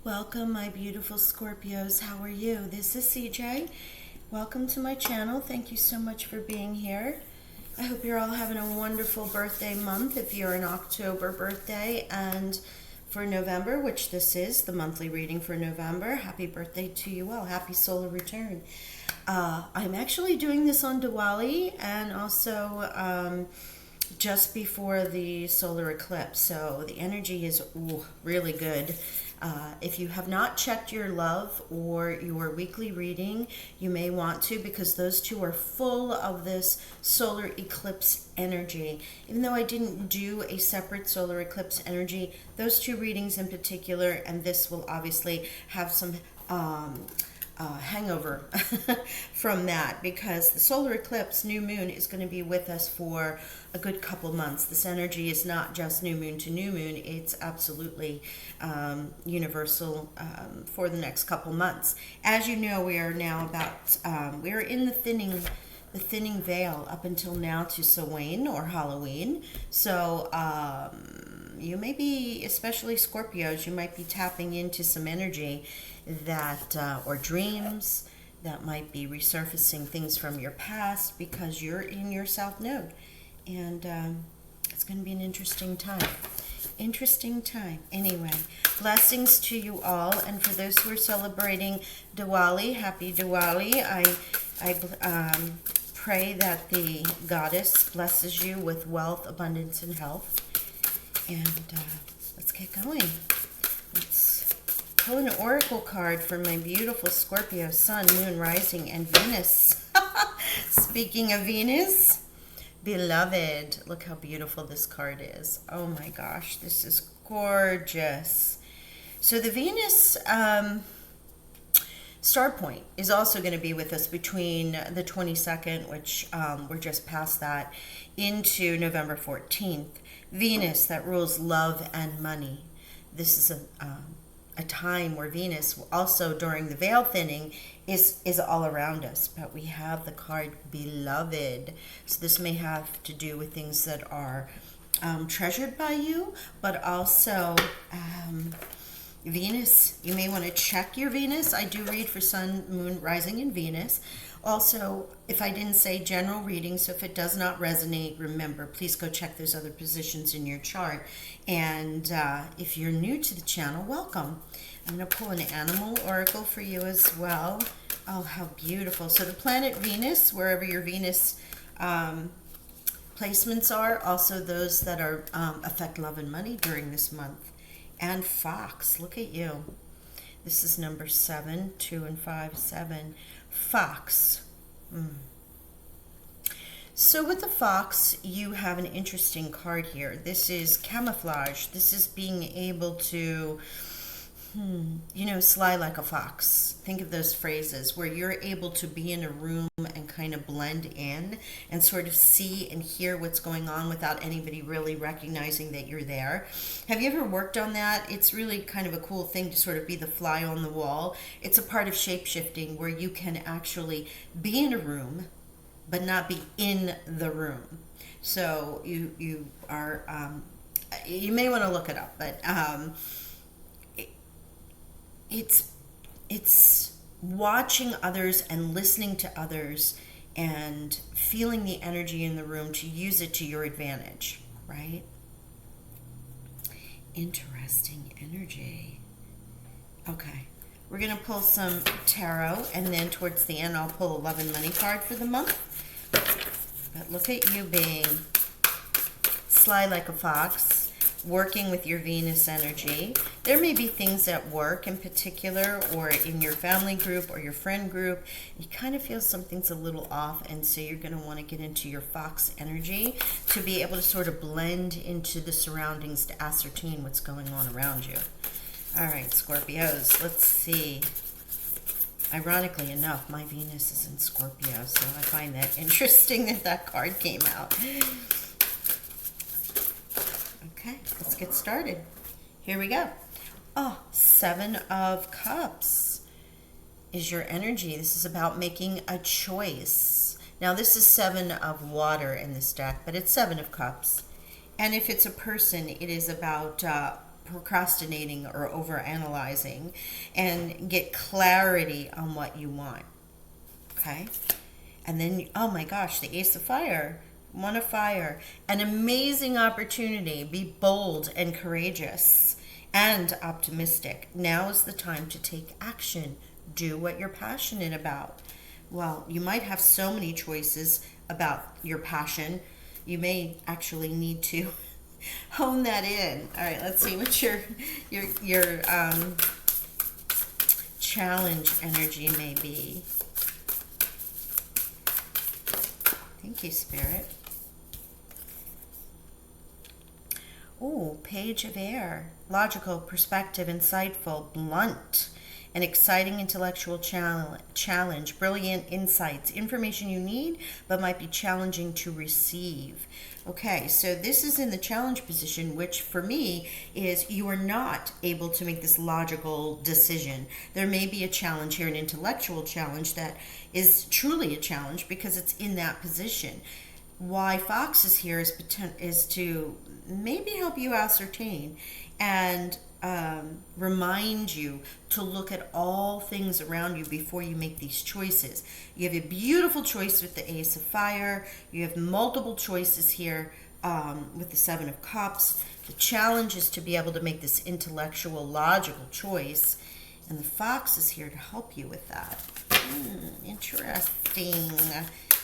Welcome, my beautiful Scorpios. How are you? This is CJ. Welcome to my channel. Thank you so much for being here. I hope you're all having a wonderful birthday month if you're an October birthday, and for November, which this is the monthly reading for November, happy birthday to you all. Happy solar return. I'm actually doing this on Diwali and also just before the solar eclipse, so the energy is really good. If you have not checked your love or your weekly reading, you may want to, because those two are full of this solar eclipse energy. Even though I didn't do a separate solar eclipse energy, those two readings in particular, and this will obviously have some hangover from that, because the solar eclipse new moon is going to be with us for a good couple months. This energy is not just new moon to new moon, it's absolutely universal for the next couple months. As you know, we are now about we are in the thinning veil up until now to Samhain or Halloween. So you may be, especially Scorpios, you might be tapping into some energy that or dreams that might be resurfacing things from your past, because you're in your south node, and it's going to be an interesting time. Anyway, blessings to you all, and for those who are celebrating Diwali, happy Diwali. I pray that the goddess blesses you with wealth, abundance, and health. And let's get going. Let's pull an oracle card for my beautiful Scorpio sun, moon, rising, and Venus. Speaking of Venus, beloved, look how beautiful this card is. Oh my gosh, this is gorgeous. So the Venus star point is also going to be with us between the 22nd, which we're just past that, into November 14th. Venus, that rules love and money. This is a time where Venus, also during the veil thinning, is all around us. But we have the card beloved. So this may have to do with things that are treasured by you, but also Venus. You may want to check your Venus. I do read for sun, moon, rising, and Venus. Also, if I didn't say general reading, so if it does not resonate, remember, please go check those other positions in your chart. And if you're new to the channel, welcome. I'm going to pull an animal oracle for you as well. Oh, how beautiful. So the planet Venus, wherever your Venus placements are, also those that are affect love and money during this month. And Fox, look at you. This is number 7, 2 and 5, 7. Fox. So with the fox, you have an interesting card here. This is camouflage. This is being able to, sly like a fox. Think of those phrases where you're able to be in a room and kind of blend in and sort of see and hear what's going on without anybody really recognizing that you're there. Have you ever worked on that? It's really kind of a cool thing to sort of be the fly on the wall. It's a part of shape-shifting where you can actually be in a room but not be in the room. So you are, you may want to look it up, but it's watching others and listening to others and feeling the energy in the room to use it to your advantage, right? Interesting energy. Okay, we're going to pull some tarot, and then towards the end I'll pull a love and money card for the month. But look at you being sly like a fox, working with your Venus energy. There may be things at work in particular, or in your family group or your friend group. You kind of feel something's a little off, and so you're going to want to get into your fox energy to be able to sort of blend into the surroundings to ascertain what's going on around you. All right, Scorpios, let's see. Ironically enough, my Venus is in Scorpio, so I find that interesting that that card came out. Okay, let's get started. Here we go. Oh, 7 of Cups is your energy. This is about making a choice. Now, this is 7 of water in this deck, but it's 7 of Cups. And if it's a person, it is about procrastinating or over analyzing, and get clarity on what you want. Okay? And then, oh my gosh, the Ace of Fire, one of fire, an amazing opportunity. Be bold and courageous and optimistic. Now is the time to take action. Do what you're passionate about. Well, you might have so many choices about your passion. You may actually need to hone that in. All right, let's see what your challenge energy may be. Thank you, Spirit. Oh, Page of Air. Logical, perspective, insightful, blunt, an exciting intellectual challenge, brilliant insights, information you need but might be challenging to receive. Okay, so this is in the challenge position, which for me is you are not able to make this logical decision. There may be a challenge here, an intellectual challenge that is truly a challenge because it's in that position. Why Fox is here is to maybe help you ascertain and remind you to look at all things around you before you make these choices. You have a beautiful choice with the Ace of Fire. You have multiple choices here with the Seven of Cups. The challenge is to be able to make this intellectual, logical choice. And the Fox is here to help you with that. Interesting.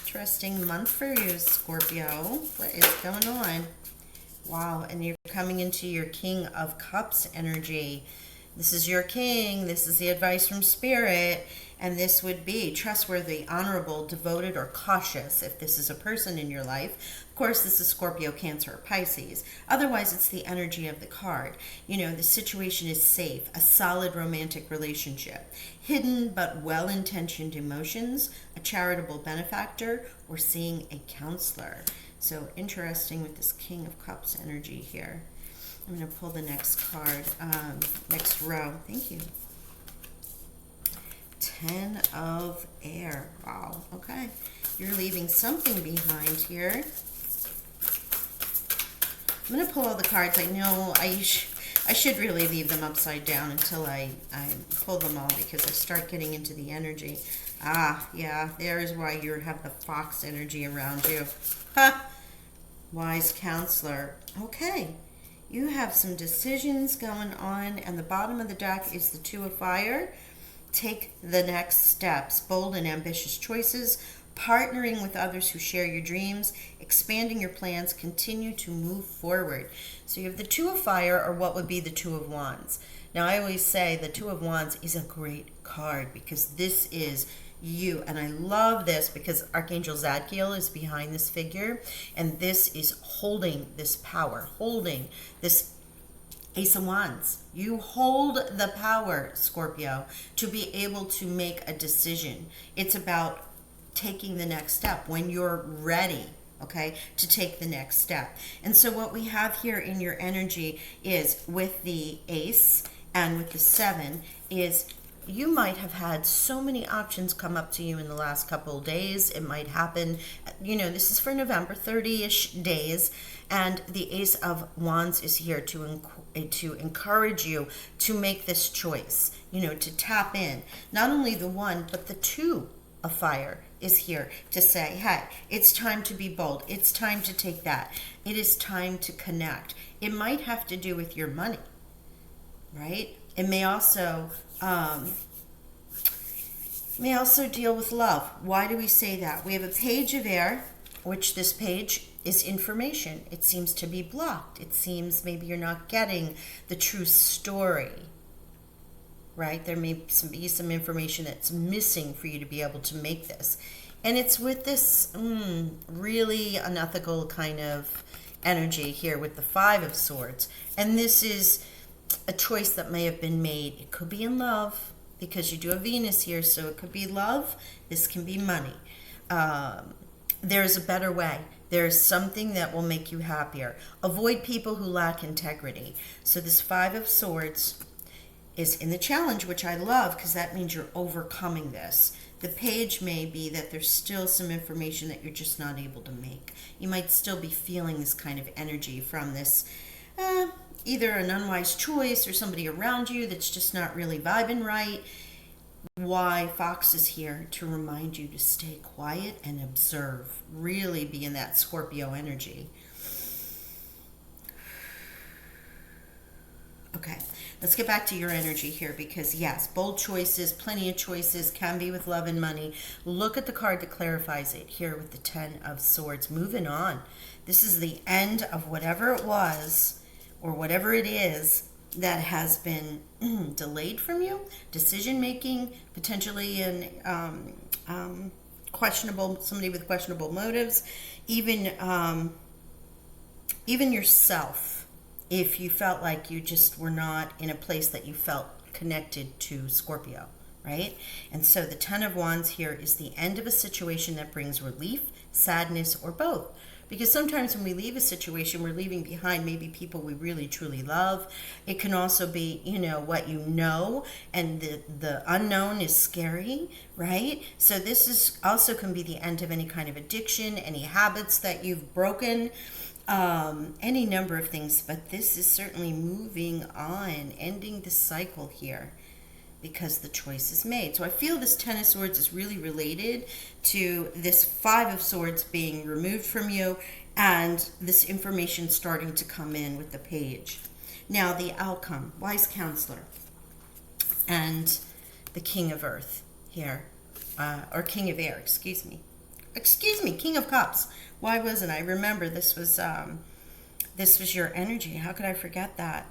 Interesting month for you, Scorpio. What is going on? Wow, and you're coming into your King of Cups energy. This is your king. This is the advice from Spirit. And this would be trustworthy, honorable, devoted, or cautious if this is a person in your life. Of course, this is Scorpio, Cancer, or Pisces. Otherwise, it's the energy of the card. You know, the situation is safe, a solid romantic relationship, hidden but well-intentioned emotions, a charitable benefactor, or seeing a counselor. So interesting with this King of Cups energy here. I'm going to pull the next card, next row. Thank you. 10 of Air. Wow. Okay. You're leaving something behind here. I'm going to pull all the cards. I know I should really leave them upside down until I pull them all because I start getting into the energy. Ah, yeah. There's why you have the Fox energy around you. Ha! Wise counselor. Okay. You have some decisions going on, and the bottom of the deck is the Two of Fire. Take the next steps. Bold and ambitious choices. Partnering with others who share your dreams. Expanding your plans. Continue to move forward. So you have the Two of Fire, or what would be the Two of Wands. Now, I always say the Two of Wands is a great card because this is you. And I love this because Archangel Zadkiel is behind this figure. And this is holding this power, holding this Ace of Wands. You hold the power, Scorpio, to be able to make a decision. It's about taking the next step when you're ready, okay, to take the next step. And so what we have here in your energy is with the Ace and with the Seven is you might have had so many options come up to you in the last couple of days. It might happen, you know, this is for November, 30-ish days. And the Ace of Wands is here to encourage you to make this choice, you know, to tap in. Not only the one, but the Two of Fire is here to say, hey, it's time to be bold. It's time to take that. It is time to connect. It might have to do with your money, right? It may also deal with love. Why do we say that? We have a Page of Air, which this page is information. It seems to be blocked. It seems maybe you're not getting the true story, right? There may be some information that's missing for you to be able to make this. And it's with this really unethical kind of energy here with the Five of Swords. And this is a choice that may have been made. It could be in love because you do have Venus here, so it could be love. This can be money. There's a better way. There's something that will make you happier. Avoid people who lack integrity. So this Five of Swords is in the challenge, which I love because that means you're overcoming this. The page may be that there's still some information that you're just not able to make. You might still be feeling this kind of energy from this either an unwise choice or somebody around you that's just not really vibing right. Why Fox is here to remind you to stay quiet and observe. Really be in that Scorpio energy. Okay, let's get back to your energy here, because yes, bold choices, plenty of choices, can be with love and money. Look at the card that clarifies it here with the Ten of Swords. Moving on. This is the end of whatever it was or whatever it is that has been delayed from you. Decision making, potentially in questionable, somebody with questionable motives, even yourself. If you felt like you just were not in a place that you felt connected to Scorpio, right? And so the Ten of Wands here is the end of a situation that brings relief, sadness, or both. Because sometimes when we leave a situation, we're leaving behind maybe people we really truly love. It can also be, what you know, and the unknown is scary, right? So this is also can be the end of any kind of addiction, any habits that you've broken, any number of things. But this is certainly moving on, ending the cycle here, because the choice is made. So I feel this Ten of Swords is really related to this Five of Swords being removed from you and this information starting to come in with the Page. Now the outcome, Wise Counselor and the King of Earth here, or King of Air, excuse me, King of Cups. Why wasn't I? Remember, this was your energy. How could I forget that?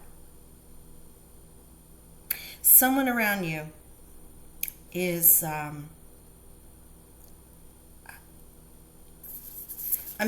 Someone around you is, I'm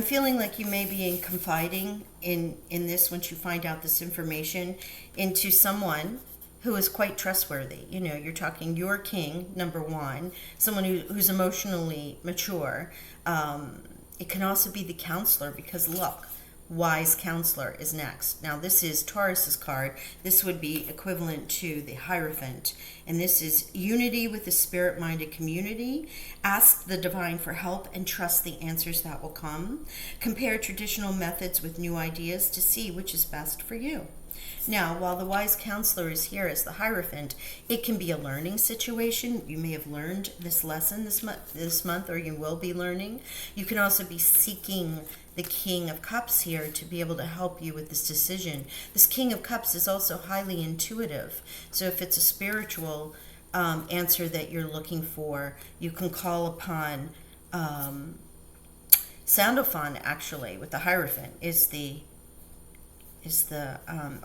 feeling like you may be confiding in this, once you find out this information, into someone who is quite trustworthy. You're talking your king, number one, someone who's emotionally mature. It can also be the counselor, because look, Wise Counselor is next. Now this is Taurus's card. This would be equivalent to the Hierophant. And this is unity with the spirit-minded community. Ask the divine for help and trust the answers that will come. Compare traditional methods with new ideas to see which is best for you. Now, while the Wise Counselor is here as the Hierophant, it can be a learning situation. You may have learned this lesson this month, or you will be learning. You can also be seeking the King of Cups here to be able to help you with this decision. This King of Cups is also highly intuitive. So if it's a spiritual answer that you're looking for, you can call upon Sandalphon, actually, with the Hierophant, is the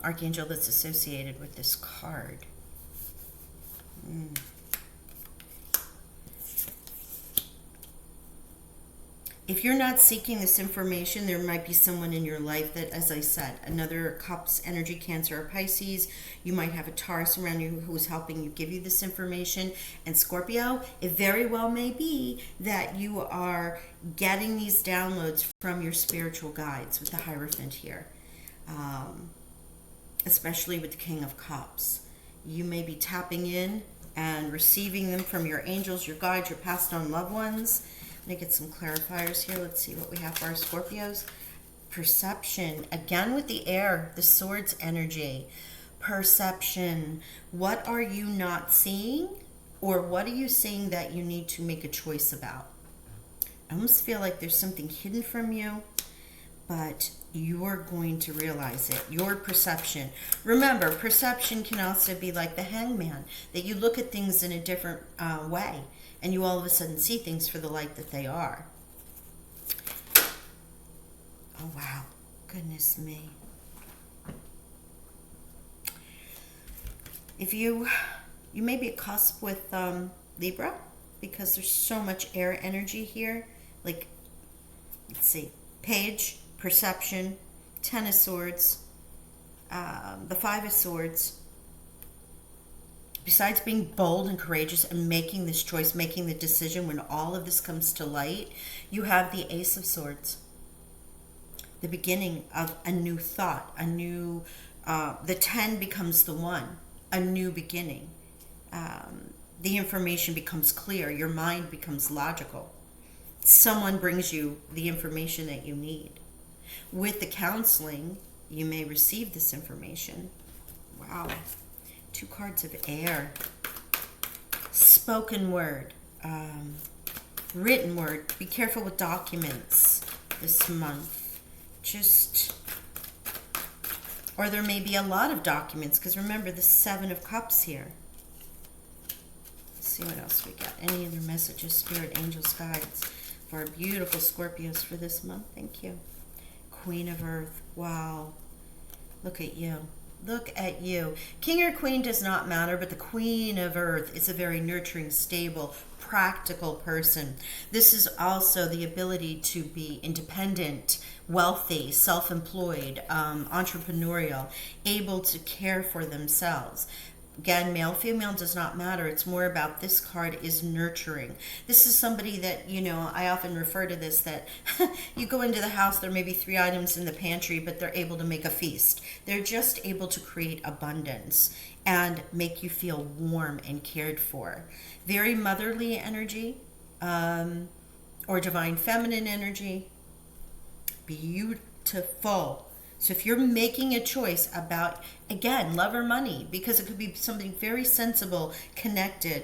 archangel that's associated with this card. If you're not seeking this information, there might be someone in your life that, as I said, another Cups energy, Cancer or Pisces. You might have a Taurus around you who is helping you give you this information. And Scorpio, it very well may be that you are getting these downloads from your spiritual guides with the Hierophant here. Especially with the King of Cups. You may be tapping in and receiving them from your angels, your guides, your passed on loved ones. Let me get some clarifiers here. Let's see what we have for our Scorpios. Perception. Again with the air, the Swords energy. Perception. What are you not seeing? Or what are you seeing that you need to make a choice about? I almost feel like there's something hidden from you, but you're going to realize it. Your perception. Remember, perception can also be like the Hangman, that you look at things in a different way, and you all of a sudden see things for the light that they are. Oh, wow. Goodness me. If you may be at cusp with Libra, because there's so much air energy here. Like, let's see, Page, Perception, Ten of Swords, the Five of Swords. Besides being bold and courageous and making this choice, making the decision when all of this comes to light, you have the Ace of Swords. The beginning of a new thought, a new, the 10 becomes the 1, a new beginning. The information becomes clear. Your mind becomes logical. Someone brings you the information that you need. With the counseling, you may receive this information. Wow. 2 cards of air. Spoken word. Written word. Be careful with documents this month. Or there may be a lot of documents, because remember the 7 of Cups here. Let's see what else we got. Any other messages, spirit, angels, guides for our beautiful Scorpios for this month? Thank you. Queen of Earth. Wow. Look at you. Look at you. King or queen does not matter, but the Queen of Earth is a very nurturing, stable, practical person. This is also the ability to be independent, wealthy, self-employed, entrepreneurial, able to care for themselves. Again, male, female does not matter. It's more about this card is nurturing. This is somebody that, you know, I often refer to this, that you go into the house, there may be 3 items in the pantry, but they're able to make a feast. They're just able to create abundance and make you feel warm and cared for. Very motherly energy, or divine feminine energy. Beautiful. So if you're making a choice about, again, love or money, because it could be something very sensible, connected,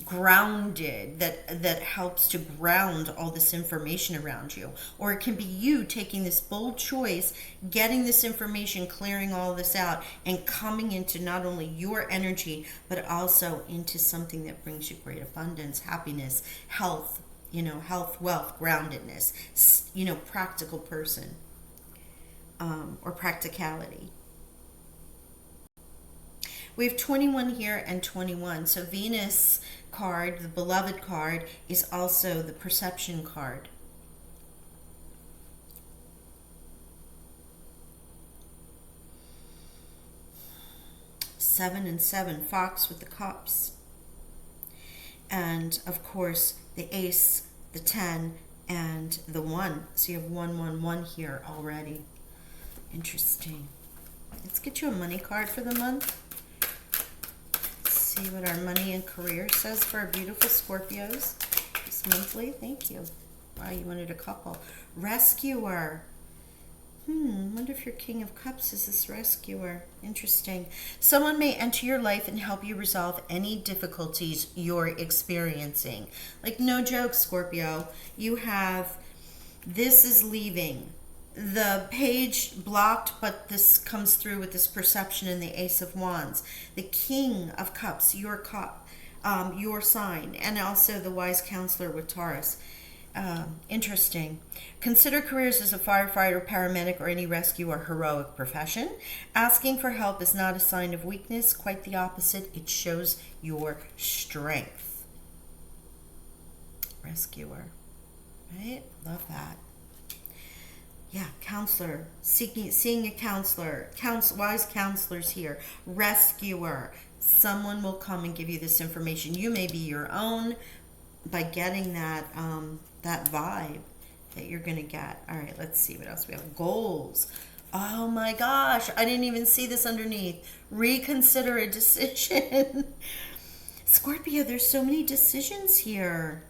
grounded, that helps to ground all this information around you. Or it can be you taking this bold choice, getting this information, clearing all this out, and coming into not only your energy, but also into something that brings you great abundance, happiness, health, health, wealth, groundedness, practical person. Or practicality. We have 21 here and 21. So Venus card, the beloved card, is also the perception card. Seven and 7, Fox with the Cups. And of course, the Ace, the 10, and the 1. So you have 1, 1, 1 here already. Interesting. Let's get you a money card for the month. Let's see what our money and career says for our beautiful Scorpios this monthly. Thank you. Wow, you wanted a couple. Rescuer. Wonder if your King of Cups is this rescuer. Interesting. Someone may enter your life and help you resolve any difficulties you're experiencing. Like, no joke, Scorpio. You have, this is leaving. The page blocked, but this comes through with this perception in the Ace of Wands. The King of Cups, your sign, and also the Wise Counselor with Taurus. Interesting. Consider careers as a firefighter, paramedic, or any rescue or heroic profession. Asking for help is not a sign of weakness. Quite the opposite. It shows your strength. Rescuer. Right? Love that. Yeah, counselor, seeing a counselor, wise counselors here, rescuer. Someone will come and give you this information. You may be your own by getting that vibe that you're going to get. All right, let's see what else we have. Goals. Oh my gosh, I didn't even see this underneath. Reconsider a decision. Scorpio, there's so many decisions here.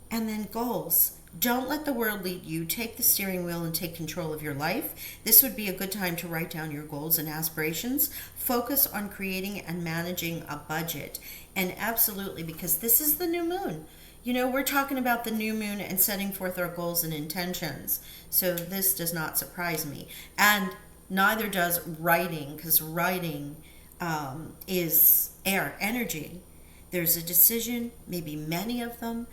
And then goals. Don't let the world lead you. Take the steering wheel and take control of your life. This would be a good time to write down your goals and aspirations. Focus on creating and managing a budget. And absolutely, because this is the new moon. We're talking about the new moon and setting forth our goals and intentions. So this does not surprise me. And neither does writing, because writing is air, energy. There's a decision, maybe many of them.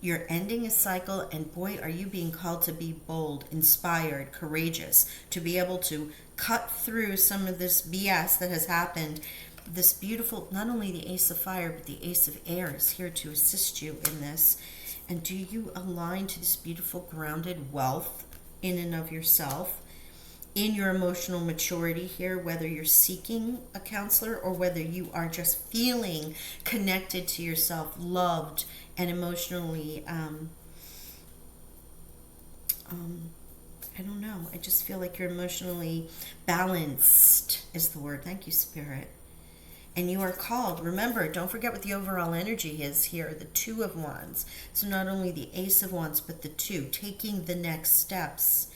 You're ending a cycle, and boy, are you being called to be bold, inspired, courageous, to be able to cut through some of this BS that has happened. This beautiful, not only the Ace of Fire, but the Ace of Air is here to assist you in this. And do you align to this beautiful, grounded wealth in and of yourself? In your emotional maturity here, whether you're seeking a counselor or whether you are just feeling connected to yourself, loved, and emotionally, I don't know. I just feel like you're emotionally balanced is the word. Thank you, Spirit. And you are called. Remember, don't forget what the overall energy is here, the Two of Wands. So not only the Ace of Wands, but the two, taking the next steps,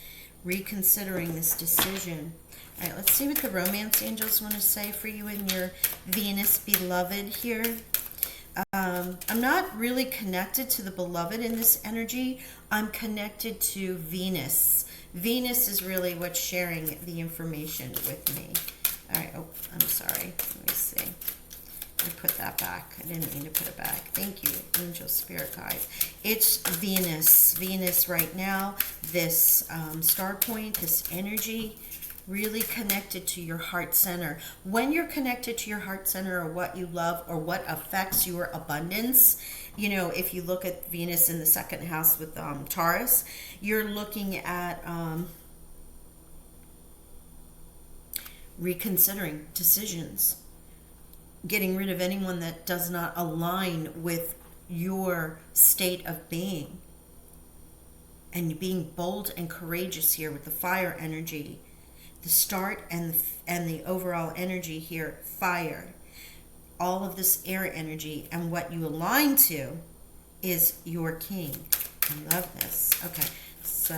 reconsidering this decision. All right, let's see what the romance angels want to say for you in your Venus beloved here. I'm not really connected to the beloved in this energy. I'm connected to Venus. Venus is really what's sharing the information with me. All right, oh, I'm sorry. Let me see. I put that back. I didn't mean to put it back. Thank you, angel spirit guide. It's Venus. Venus right now, this star point, this energy, really connected to your heart center. When you're connected to your heart center, or what you love, or what affects your abundance, you know, if you look at Venus in the second house with Taurus, you're looking at reconsidering decisions, getting rid of anyone that does not align with your state of being, and being bold and courageous here with the fire energy. The start and the overall energy here, fire. All of this air energy, and what you align to is your king. I love this. Okay, so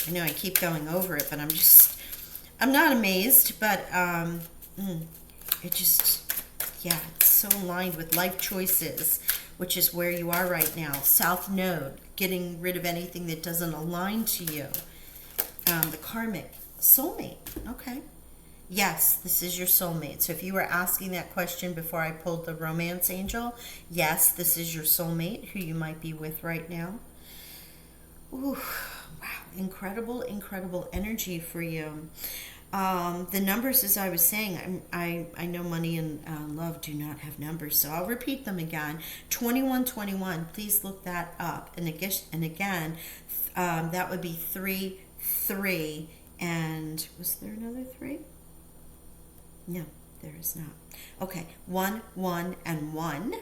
I know I keep going over it, but I'm not amazed, but it just, yeah, it's so aligned with life choices, which is where you are right now. South Node, getting rid of anything that doesn't align to you. The karmic. Soulmate. Okay. Yes, this is your soulmate. So if you were asking that question before I pulled the romance angel, yes, this is your soulmate who you might be with right now. Ooh, wow. Incredible, incredible energy for you. The numbers, as I was saying, I know money and love do not have numbers, so I'll repeat them again. 2121, please look that up. And again, that would be 3, 3. And was there another 3? No, there is not. Okay, 1, 1, and 1.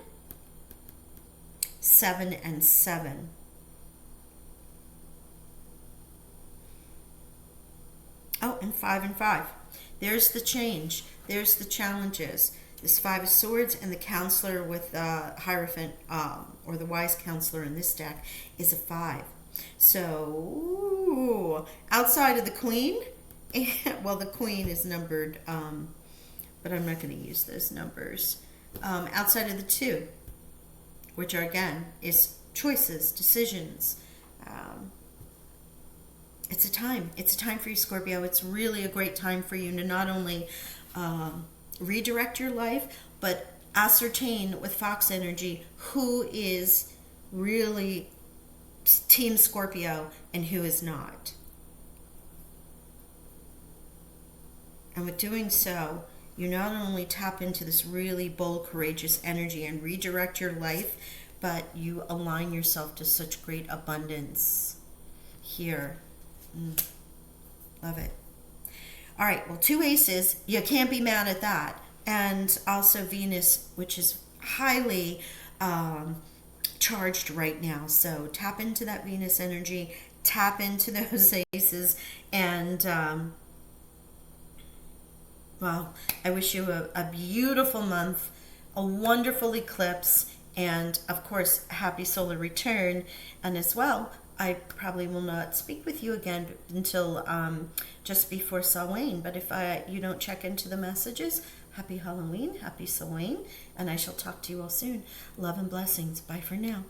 7 and 7. Oh, and 5 and 5. There's the change. There's the challenges. This 5 of Swords, and the counselor with Hierophant, or the wise counselor in this deck, is a 5. So, outside of the Queen, well, the Queen is numbered, but I'm not going to use those numbers. Outside of the 2, which are, again, is choices, decisions. It's a time. It's a time for you, Scorpio. It's really a great time for you to not only redirect your life, but ascertain with Fox energy who is really Team Scorpio and who is not. And with doing so, you not only tap into this really bold, courageous energy and redirect your life, but you align yourself to such great abundance here. Love it. All right, well, 2 aces, you can't be mad at that. And also Venus, which is highly charged right now. So tap into that Venus energy, tap into those aces, and well, I wish you a beautiful month, a wonderful eclipse, and of course, happy solar return. And as well, I probably will not speak with you again until just before Samhain. But if you don't check into the messages, happy Halloween, happy Samhain, and I shall talk to you all soon. Love and blessings. Bye for now.